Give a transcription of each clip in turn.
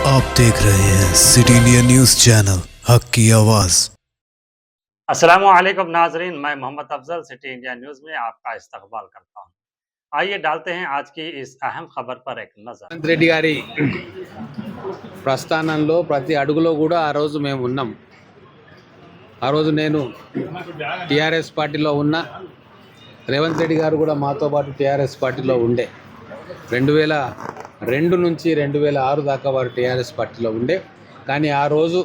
आप देख रहे हैं सिटी इंडिया न्यूज चैनल हक की आवाज। अस्सलामुअलैकुम नाजरीन, मैं Mohammad Afzal city India news में आपका इस्तकबाल करता हूं। आइए डालते हैं आज की इस अहम खबर पर एक नज़र। రేవంత్ రెడ్డి గారి ప్రస్థానంలో ప్రతి అడుగులో కూడా ఆ రోజు మేము ఉన్నాం. ఆ రోజు నేను టీఆర్ఎస్ పార్టీలో ఉన్నా, రేవంత్ రెడ్డి గారు కూడా మాతో పాటు టీఆర్ఎస్ పార్టీలో ఉండే. 2002 నుంచి 2006 దాకా వారు టీఆర్ఎస్ పార్టీలో ఉండే. కానీ ఆ రోజు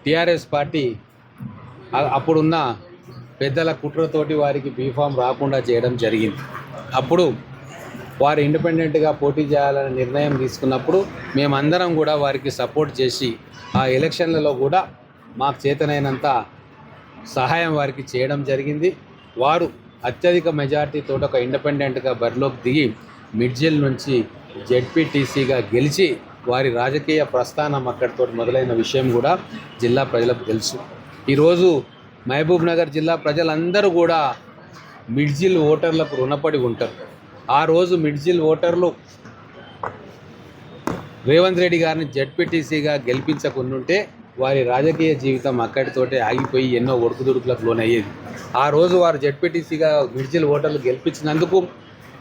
టీఆర్ఎస్ పార్టీ అప్పుడున్న పెద్దల కుట్రతోటి వారికి బీఫామ్ రాకుండా చేయడం జరిగింది. అప్పుడు వారు ఇండిపెండెంట్గా పోటీ చేయాలనే నిర్ణయం తీసుకున్నప్పుడు మేమందరం కూడా వారికి సపోర్ట్ చేసి ఆ ఎలక్షన్లలో కూడా మాకు చేతనైనంత సహాయం వారికి చేయడం జరిగింది. వారు అత్యధిక మెజార్టీతో ఒక ఇండిపెండెంట్గా బరిలోకి దిగి మిడ్జిల్ నుంచి జెడ్పీటీసీగా గెలిచి వారి రాజకీయ ప్రస్థానం అక్కడితో మొదలైన విషయం కూడా జిల్లా ప్రజలకు తెలుసు. ఈరోజు మహబూబ్ నగర్ జిల్లా ప్రజలందరూ కూడా మిడ్జిల్ ఓటర్లకు రుణపడి ఉంటారు. ఆ రోజు మిడ్జిల్ ఓటర్లు రేవంత్ రెడ్డి గారిని జెడ్పీటీసీగా గెలిపించకుండుంటే వారి రాజకీయ జీవితం అక్కడితోటే ఆగిపోయి ఎన్నో ఒడుకుదుడుకులకు లోనయ్యేది. ఆ రోజు వారు జెడ్పీటీసీగా మిడ్జిల్ ఓటర్లు గెలిపించినందుకు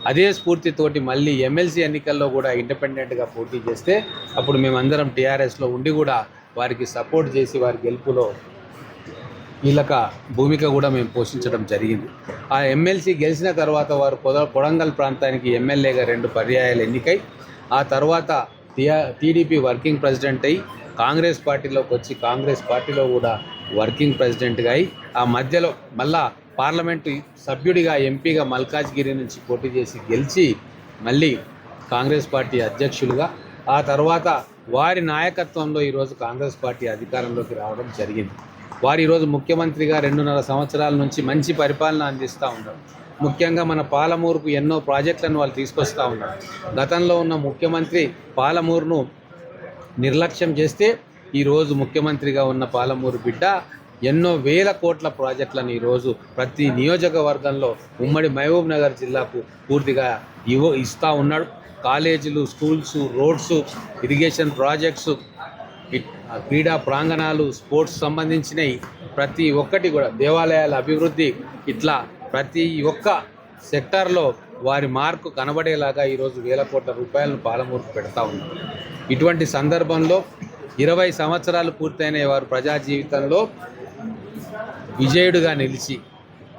అదే స్ఫూర్తితోటి మళ్ళీ ఎమ్మెల్సీ ఎన్నికల్లో కూడా ఇండిపెండెంట్గా పోటీ చేస్తే అప్పుడు మేమందరం టీఆర్ఎస్లో ఉండి కూడా వారికి సపోర్ట్ చేసి వారి గెలుపులో కీలక భూమిక కూడా మేము పోషించడం జరిగింది. ఆ ఎమ్మెల్సీ గెలిచిన తర్వాత వారు కొడంగల్ ప్రాంతానికి ఎమ్మెల్యేగా 2 పర్యాయాలు ఎన్నికై ఆ తర్వాత టీడీపీ వర్కింగ్ ప్రెసిడెంట్ అయ్యి కాంగ్రెస్ పార్టీలోకి వచ్చి కాంగ్రెస్ పార్టీలో కూడా వర్కింగ్ ప్రెసిడెంట్గా అయి ఆ మధ్యలో మళ్ళా పార్లమెంటు సభ్యుడిగా ఎంపీగా మల్కాజ్గిరి నుంచి పోటీ చేసి గెలిచి మళ్ళీ కాంగ్రెస్ పార్టీ అధ్యక్షులుగా ఆ తర్వాత వారి నాయకత్వంలో ఈరోజు కాంగ్రెస్ పార్టీ అధికారంలోకి రావడం జరిగింది. వారు ఈరోజు ముఖ్యమంత్రిగా 2.5 సంవత్సరాల నుంచి మంచి పరిపాలన అందిస్తూ ఉన్నారు. ముఖ్యంగా మన పాలమూరుకు ఎన్నో ప్రాజెక్టులను వాళ్ళు తీసుకొస్తూ ఉన్నారు. గతంలో ఉన్న ముఖ్యమంత్రి పాలమూరును నిర్లక్ష్యం చేస్తే ఈరోజు ముఖ్యమంత్రిగా ఉన్న పాలమూరు బిడ్డ ఎన్నో వేల కోట్ల ప్రాజెక్టులను ఈరోజు ప్రతి నియోజకవర్గంలో ఉమ్మడి మహబూబ్ నగర్ జిల్లాకు పూర్తిగా ఇస్తూ ఉన్నాడు. కాలేజీలు, స్కూల్స్, రోడ్స్, ఇరిగేషన్ ప్రాజెక్ట్స్, క్రీడా ప్రాంగణాలు, స్పోర్ట్స్ సంబంధించినవి ప్రతి ఒక్కటి కూడా, దేవాలయాల అభివృద్ధి, ఇట్లా ప్రతి ఒక్క సెక్టార్లో వారి మార్కు కనబడేలాగా ఈరోజు వేల కోట్ల రూపాయలను పాలమూరుకు పెడతా ఉన్నారు. ఇటువంటి సందర్భంలో 20 సంవత్సరాలు పూర్తయిన వారు ప్రజా జీవితంలో విజయుడుగా నిలిచి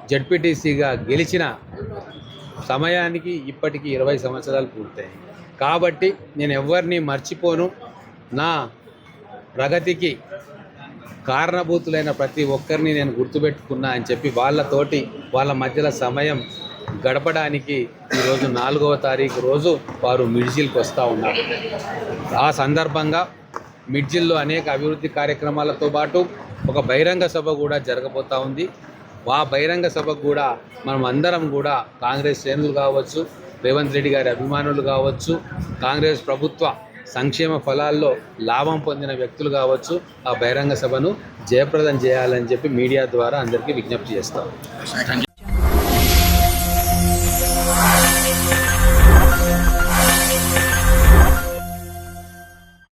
జెడ్పీటీసీగా గెలిచిన సమయానికి ఇప్పటికీ 20 సంవత్సరాలు పూర్తయ్యాయి. కాబట్టి నేను ఎవరిని మర్చిపోను. నా ప్రగతికి కారణభూతులైన ప్రతి ఒక్కరిని నేను గుర్తుపెట్టుకున్నా అని చెప్పి వాళ్ళతోటి వాళ్ళ మధ్యలో సమయం గడపడానికి ఈరోజు 4వ తారీఖు రోజు వారు మిడ్జిల్కి వస్తూ ఉన్నారు. ఆ సందర్భంగా మిడ్జిల్లో అనేక అభివృద్ధి కార్యక్రమాలతో పాటు ఒక బహిరంగ సభ కూడా జరగబోతూ ఉంది. ఆ బహిరంగ సభకు కూడా మనం అందరం కూడా కాంగ్రెస్ శ్రేణులు కావచ్చు, రేవంత్ రెడ్డి గారి అభిమానులు కావచ్చు, కాంగ్రెస్ ప్రభుత్వ సంక్షేమ ఫలాల్లో లాభం పొందిన వ్యక్తులు కావచ్చు, ఆ బహిరంగ సభను జయప్రదం చేయాలని చెప్పి మీడియా ద్వారా అందరికీ విజ్ఞప్తి చేస్తాం.